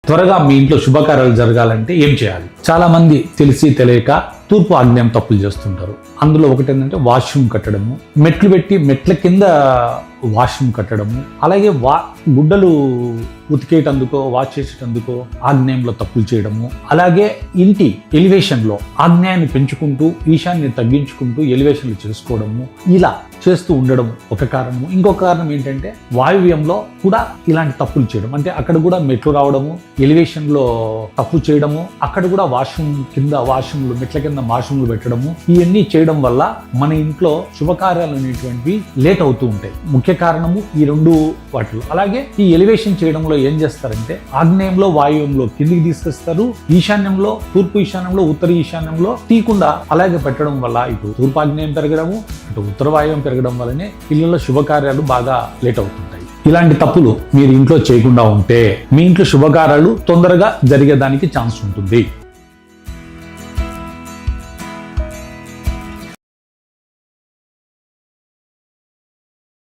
త్వరగా మీ ఇంట్లో శుభకార్యాలు జరగాలంటే ఏం చేయాలి? చాలా మంది తెలిసి తెలియక తూర్పు ఆగ్నేయం తప్పులు చేస్తుంటారు. అందులో ఒకటి ఏంటంటే వాష్రూమ్ కట్టడము, మెట్లు పెట్టి మెట్ల కింద వాష్రూమ్ కట్టడము, అలాగే గుడ్డలు ఉతికేటందుకో వాష్ చేసేటందుకో ఆగ్నేయంలో తప్పులు చేయడము, అలాగే ఇంటి ఎలివేషన్లో ఆగ్నేయాన్ని పెంచుకుంటూ ఈశాన్యాన్ని తగ్గించుకుంటూ ఎలివేషన్లు చేసుకోవడము, ఇలా చేస్తూ ఉండడం ఒక కారణము. ఇంకొక కారణం ఏంటంటే వాయువ్యంలో కూడా ఇలాంటి తప్పులు చేయడం, అంటే అక్కడ కూడా మెట్లు రావడము, ఎలివేషన్లో తప్పు చేయడము, అక్కడ కూడా వాష్రూమ్ కింద వాష్రూమ్లు మెట్ల కింద వాష్రూమ్లు పెట్టడము, ఇవన్నీ చేయడం వల్ల మన ఇంట్లో శుభకార్యాలు అనేటువంటివి లేట్ అవుతూ ఉంటాయి. ముఖ్య కారణము ఈ రెండు వాటిలో. అలాగే ఈ ఎలివేషన్ చేయడంలో ఏం చేస్తారంటే ఆగ్నేయంలో వాయువ్యంలో కిందికి తీసుకొస్తారు, ఈశాన్యంలో తూర్పు ఈశాన్యంలో ఉత్తర ఈశాన్యంలో తీయకుండా అలాగే పెట్టడం వల్ల ఇటు తూర్పు ఆగ్నేయం పెరగడము అటు ఉత్తర వాయువ్యం పెరగడం వల్లనే ఇళ్లలో శుభకార్యాలు బాగా లేట్ అవుతుంటాయి. ఇలాంటి తప్పులు మీరు ఇంట్లో చేయకుండా ఉంటే మీ ఇంట్లో శుభకార్యాలు తొందరగా జరిగేదానికి ఛాన్స్ ఉంటుంది.